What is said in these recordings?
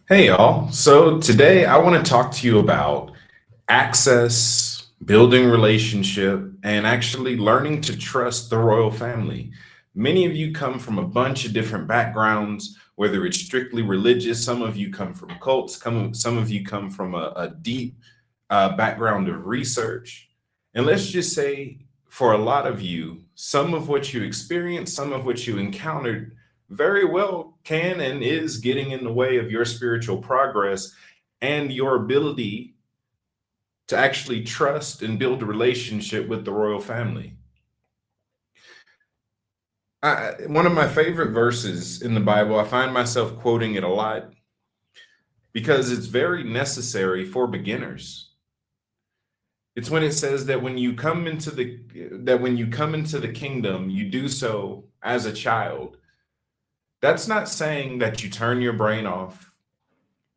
Hey, y'all. So today I want to talk to you about access, building relationship, and actually learning to trust the royal family. Many of you come from a bunch of different backgrounds, whether it's strictly religious, some of you come from cults, some of you come from a deep background of research. And let's just say for a lot of you, some of what you experienced, some of what you encountered very well can and is getting in the way of your spiritual progress and your ability to actually trust and build a relationship with the royal family. One of my favorite verses in the Bible, I find myself quoting it a lot because it's very necessary for beginners. It's when it says that when you come into the kingdom, you do so as a child. That's not saying that you turn your brain off,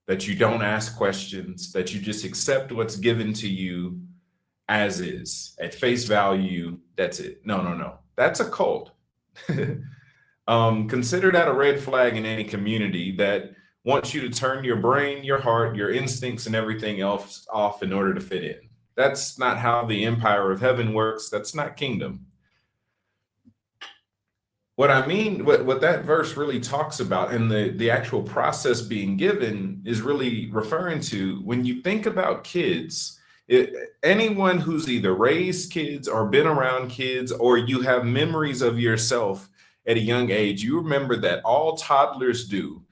that you don't ask questions, that you just accept what's given to you as is at face value. That's it. No, no, no. That's a cult. Consider that a red flag in any community that wants you to turn your brain, your heart, your instincts, and everything else off in order to fit in. That's not how the empire of heaven works. That's not kingdom. What I mean, what that verse really talks about, and the actual process being given is really referring to when you think about kids, anyone who's either raised kids or been around kids, or you have memories of yourself at a young age, you remember that all toddlers do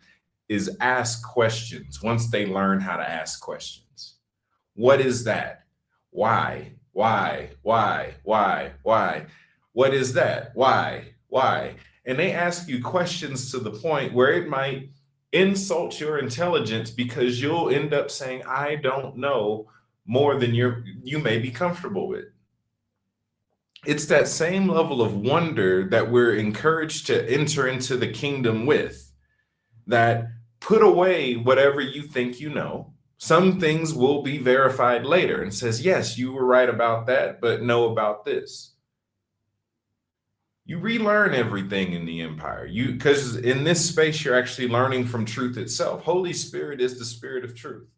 is ask questions once they learn how to ask questions. What is that? Why? Why? What is that? Why? And they ask you questions to the point where it might insult your intelligence because you'll end up saying, I don't know more than you may be comfortable with. It's that same level of wonder that we're encouraged to enter into the kingdom with, that put away whatever you think you know. Some things will be verified later and says, yes, you were right about that, but no about this. You relearn everything in the empire. Because in this space, you're actually learning from truth itself. Holy Spirit is the spirit of truth.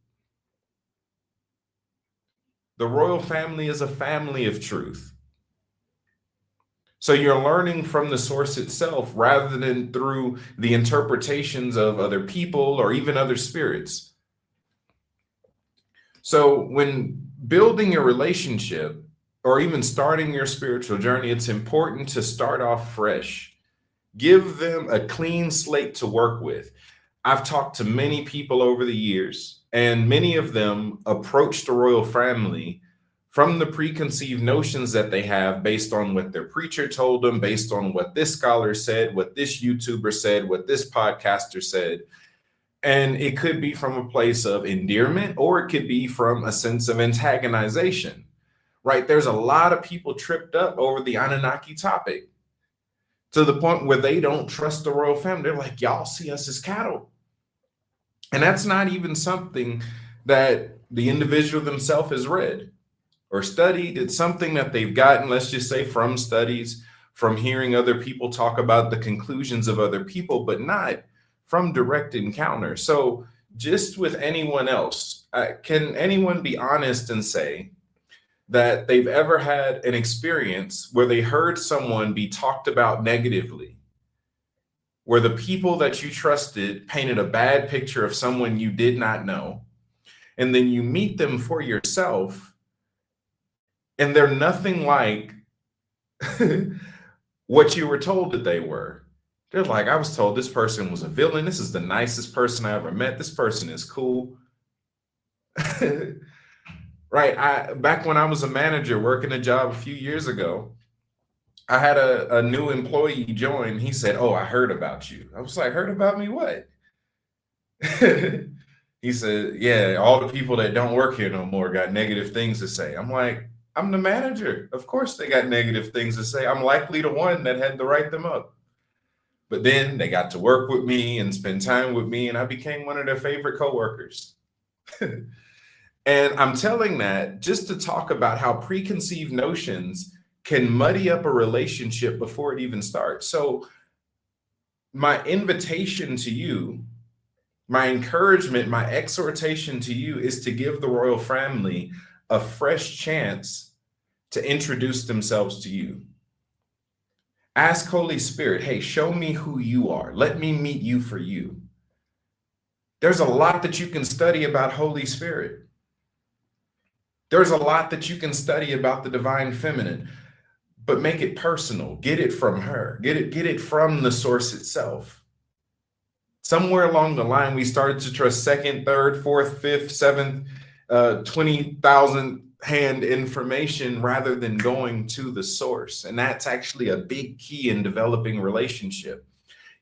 The royal family is a family of truth. So you're learning from the source itself rather than through the interpretations of other people or even other spirits. So when building a relationship or even starting your spiritual journey, it's important to start off fresh. Give them a clean slate to work with. I've talked to many people over the years, and many of them approach the royal family from the preconceived notions that they have based on what their preacher told them, based on what this scholar said, what this YouTuber said, what this podcaster said. And it could be from a place of endearment, or it could be from a sense of antagonization, right? There's a lot of people tripped up over the Anunnaki topic to the point where they don't trust the royal family. They're like, y'all see us as cattle. And that's not even something that the individual themselves has read or studied. It's something that they've gotten, let's just say, from studies, from hearing other people talk about the conclusions of other people, but not from direct encounter. So just with anyone else, can anyone be honest and say that they've ever had an experience where they heard someone be talked about negatively, where the people that you trusted painted a bad picture of someone you did not know, and then you meet them for yourself, and they're nothing like what you were told that they were? They're like, I was told this person was a villain. This is the nicest person I ever met. This person is cool. Right. Back when I was a manager working a job a few years ago, I had a new employee join. He said, oh, I heard about you. I was like, heard about me? What? He said, yeah, all the people that don't work here no more got negative things to say. I'm like, I'm the manager. Of course they got negative things to say. I'm likely the one that had to write them up. But then they got to work with me and spend time with me, and I became one of their favorite coworkers. And I'm telling that just to talk about how preconceived notions can muddy up a relationship before it even starts. So my invitation to you, My encouragement, my exhortation to you is to give the royal family a fresh chance to introduce themselves to you. Ask Holy Spirit, hey, show me who you are. Let me meet you for you. There's a lot that you can study about Holy Spirit. There's a lot that you can study about the divine feminine, but make it personal. Get it from her. Get it from the source itself. Somewhere along the line, we started to trust second, third, fourth, fifth, seventh, 20,000 hand information rather than going to the source. And that's actually a big key in developing relationship.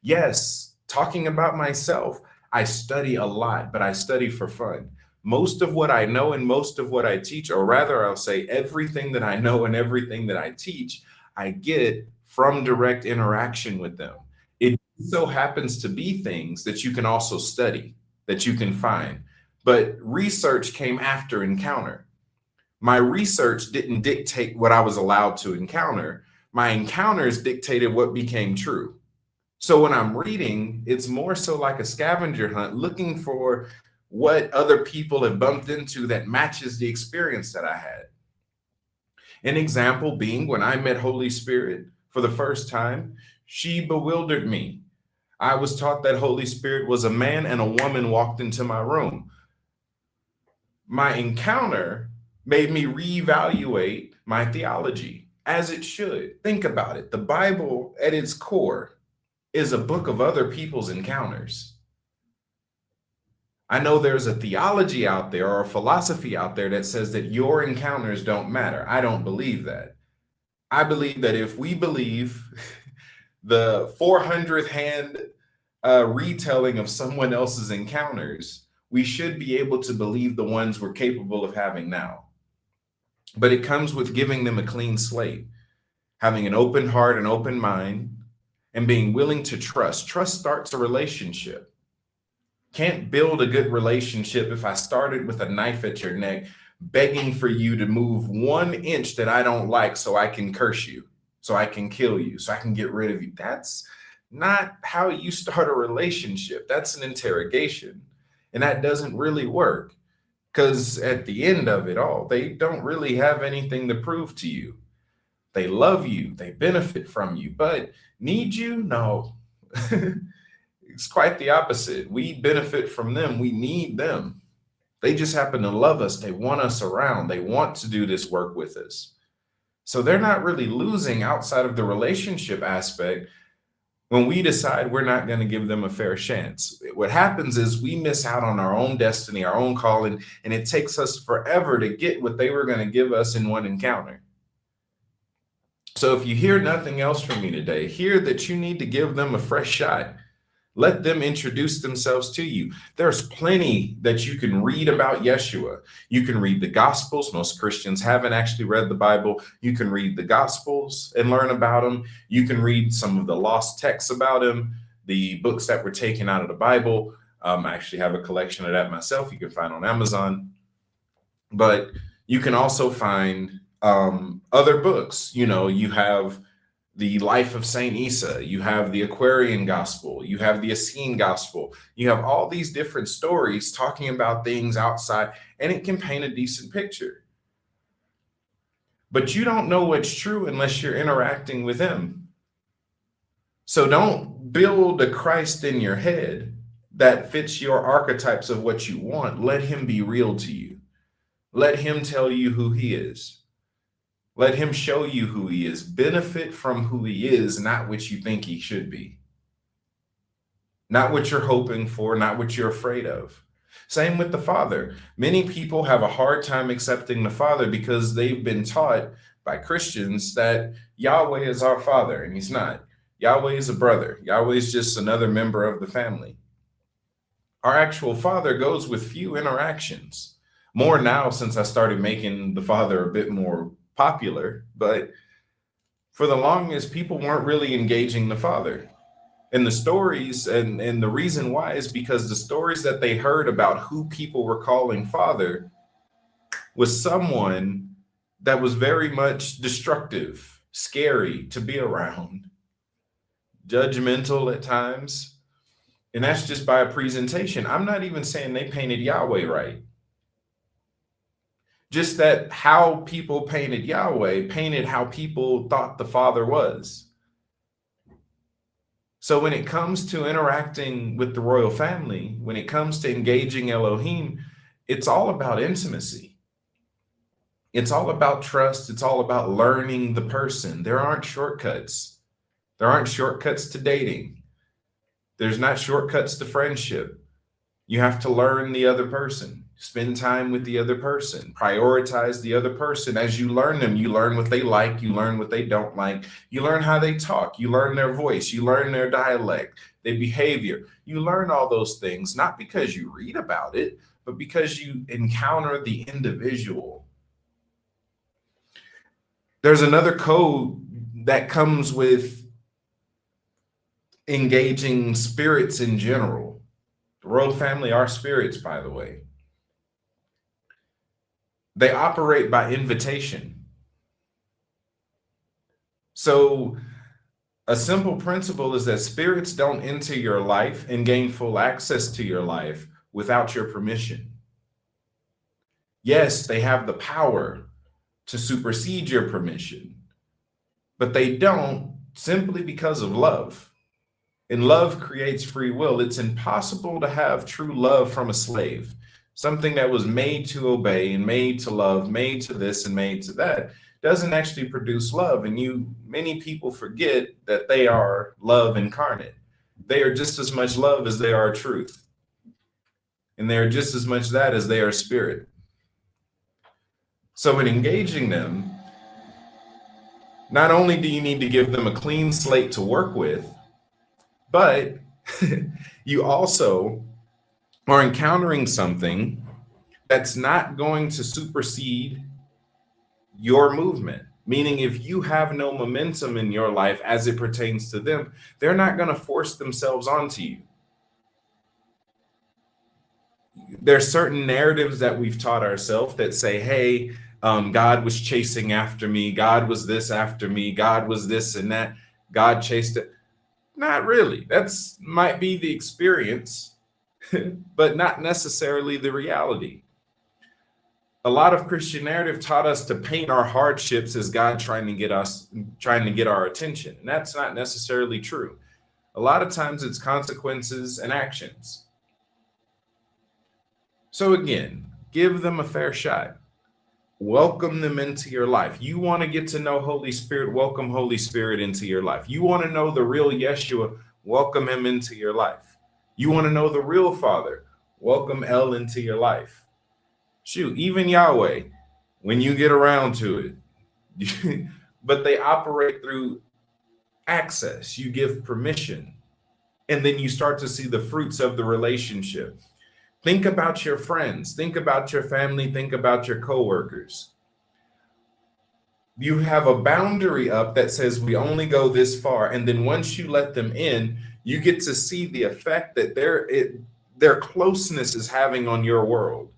Yes, talking about myself, I study a lot, but I study for fun. Most of what I know and most of what I teach, or rather I'll say everything that I know and everything that I teach, I get from direct interaction with them. It so happens to be things that you can also study, that you can find. But research came after encounter. My research didn't dictate what I was allowed to encounter. My encounters dictated what became true. So when I'm reading, it's more so like a scavenger hunt, looking for what other people have bumped into that matches the experience that I had. An example being when I met Holy Spirit for the first time, she bewildered me. I was taught that Holy Spirit was a man and a woman walked into my room. My encounter made me reevaluate my theology, as it should. Think about it. The Bible at its core is a book of other people's encounters. I know there's a theology out there or a philosophy out there that says that your encounters don't matter. I don't believe that. I believe that if we believe the 400th hand retelling of someone else's encounters, we should be able to believe the ones we're capable of having now. But it comes with giving them a clean slate, having an open heart, an open mind, and being willing to trust. Trust starts a relationship. Can't build a good relationship if I started with a knife at your neck, begging for you to move 1 inch that I don't like so I can curse you, so I can kill you, so I can get rid of you. That's not how you start a relationship. That's an interrogation. And that doesn't really work because at the end of it all, they don't really have anything to prove to you. They love you, they benefit from you, but need you? No. It's quite the opposite. We benefit from them. We need them. They just happen to love us. They want us around. They want to do this work with us. So they're not really losing outside of the relationship aspect when we decide we're not going to give them a fair chance. What happens is we miss out on our own destiny, our own calling, and it takes us forever to get what they were going to give us in one encounter. So if you hear nothing else from me today, hear that you need to give them a fresh shot. Let them introduce themselves to you. There's plenty that you can read about Yeshua. You can read the Gospels. Most Christians haven't actually read the Bible. You can read the Gospels and learn about him. You can read some of the lost texts about him, the books that were taken out of the Bible. I actually have a collection of that myself. You can find on Amazon. But you can also find other books. You know, you have the life of Saint Isa, you have the Aquarian Gospel, you have the Essene Gospel, you have all these different stories talking about things outside, and it can paint a decent picture. But you don't know what's true unless you're interacting with him. So don't build a Christ in your head that fits your archetypes of what you want. Let him be real to you. Let him tell you who he is. Let him show you who he is. Benefit from who he is, not what you think he should be. Not what you're hoping for, not what you're afraid of. Same with the Father. Many people have a hard time accepting the Father because they've been taught by Christians that Yahweh is our Father, and he's not. Yahweh is a brother. Yahweh is just another member of the family. Our actual Father goes with few interactions. More now since I started making the Father a bit more popular, but for the longest, people weren't really engaging the Father. And the stories, and the reason why is because the stories that they heard about who people were calling Father was someone that was very much destructive, scary to be around, judgmental at times. And that's just by a presentation. I'm not even saying they painted Yahweh right. Just that how people painted Yahweh painted how people thought the Father was. So when it comes to interacting with the royal family, when it comes to engaging Elohim, it's all about intimacy. It's all about trust. It's all about learning the person. There aren't shortcuts. There aren't shortcuts to dating. There's not shortcuts to friendship. You have to learn the other person, spend time with the other person, prioritize the other person. As you learn them, you learn what they like, you learn what they don't like, you learn how they talk, you learn their voice, you learn their dialect, their behavior. You learn all those things, not because you read about it, but because you encounter the individual. There's another code that comes with engaging spirits in general. The royal family are spirits, by the way. They operate by invitation. So a simple principle is that spirits don't enter your life and gain full access to your life without your permission. Yes, they have the power to supersede your permission, but they don't simply because of love. And love creates free will. It's impossible to have true love from a slave, something that was made to obey and made to love, made to this and made to that, doesn't actually produce love. And many people forget that they are love incarnate. They are just as much love as they are truth. And they are just as much that as they are spirit. So in engaging them, not only do you need to give them a clean slate to work with, but you also are encountering something that's not going to supersede your movement. Meaning, if you have no momentum in your life as it pertains to them, they're not going to force themselves onto you. There's certain narratives that we've taught ourselves that say, hey, God was chasing after me. God was this after me. God was this and that. God chased it. Not really. That's might be the experience, but not necessarily the reality. A lot of Christian narrative taught us to paint our hardships as God trying to get our attention. And that's not necessarily true. A lot of times it's consequences and actions. So again, give them a fair shot. Welcome them into your life. You want to get to know Holy Spirit, welcome Holy Spirit into your life. You want to know the real Yeshua, welcome him into your life. You want to know the real Father, welcome El into your life. Shoot, even Yahweh, when you get around to it. But they operate through access. You give permission, and then you start to see the fruits of the relationship. Think about your friends, think about your family, think about your coworkers. You have a boundary up that says we only go this far. And then once you let them in, you get to see the effect that their closeness is having on your world.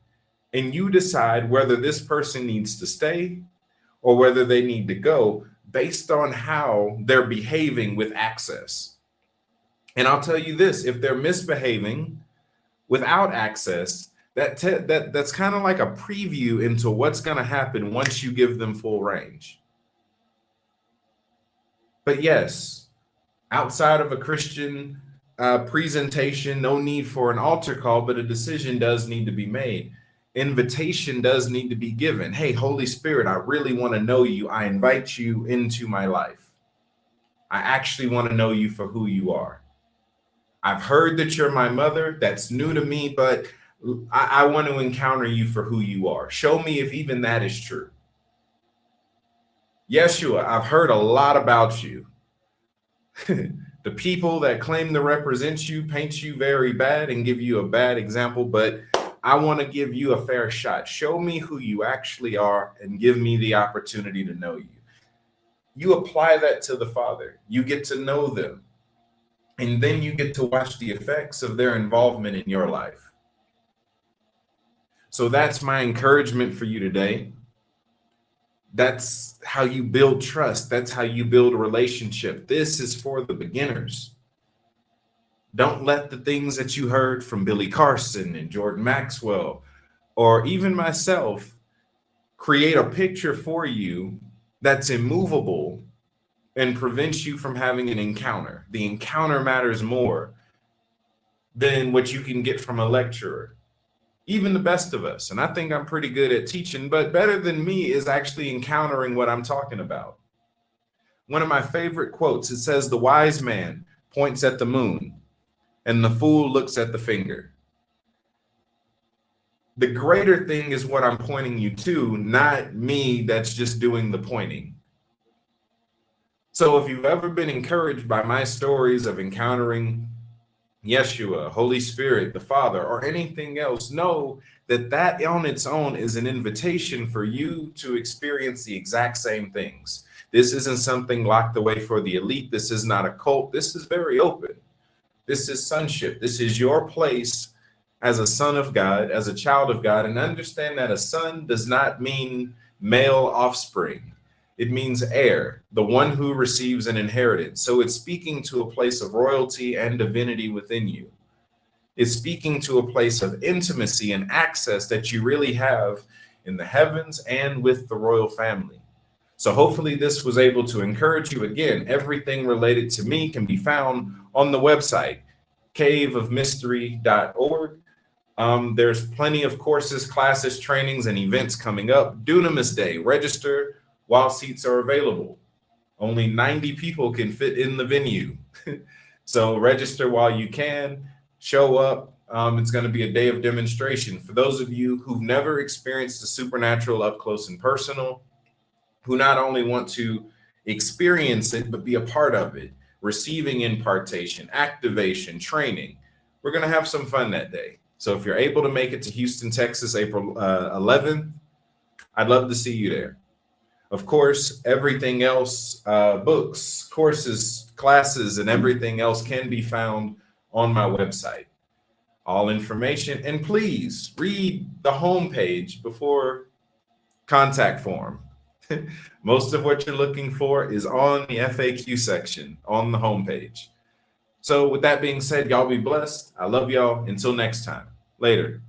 And you decide whether this person needs to stay or whether they need to go based on how they're behaving with access. And I'll tell you this, if they're misbehaving without access, that's kind of like a preview into what's going to happen once you give them full range. But yes, outside of a Christian presentation, no need for an altar call, but a decision does need to be made. Invitation does need to be given. Hey, Holy Spirit, I really want to know you. I invite you into my life. I actually want to know you for who you are. I've heard that you're my mother. That's new to me, but I want to encounter you for who you are. Show me if even that is true. Yeshua, I've heard a lot about you. The people that claim to represent you paint you very bad and give you a bad example, but I want to give you a fair shot. Show me who you actually are and give me the opportunity to know you. You apply that to the Father. You get to know them. And then you get to watch the effects of their involvement in your life. So that's my encouragement for you today. That's how you build trust. That's how you build a relationship. This is for the beginners. Don't let the things that you heard from Billy Carson and Jordan Maxwell, or even myself, create a picture for you that's immovable and prevents you from having an encounter. The encounter matters more than what you can get from a lecturer, even the best of us. And I think I'm pretty good at teaching, but better than me is actually encountering what I'm talking about. One of my favorite quotes, it says, "The wise man points at the moon and the fool looks at the finger." The greater thing is what I'm pointing you to, not me that's just doing the pointing. So if you've ever been encouraged by my stories of encountering Yeshua, Holy Spirit, the Father, or anything else, know that that on its own is an invitation for you to experience the exact same things. This isn't something locked away for the elite. This is not a cult. This is very open. This is sonship. This is your place as a son of God, as a child of God. And understand that a son does not mean male offspring. It means heir, the one who receives an inheritance. So it's speaking to a place of royalty and divinity within you. It's speaking to a place of intimacy and access that you really have in the heavens and with the royal family. So hopefully this was able to encourage you. Again, everything related to me can be found on the website, caveofmystery.org. There's plenty of courses, classes, trainings, and events coming up. Dunamis Day, register while seats are available. Only 90 people can fit in the venue. So register while you can, show up. It's going to be a day of demonstration. For those of you who've never experienced the supernatural up close and personal, who not only want to experience it, but be a part of it, receiving impartation, activation, training, we're going to have some fun that day. So if you're able to make it to Houston, Texas, April 11th, I'd love to see you there. Of course, everything else, books, courses, classes, and everything else can be found on my website. All information, and please read the homepage before contact form. Most of what you're looking for is on the FAQ section on the homepage. So with that being said, y'all be blessed. I love y'all. Until next time. Later.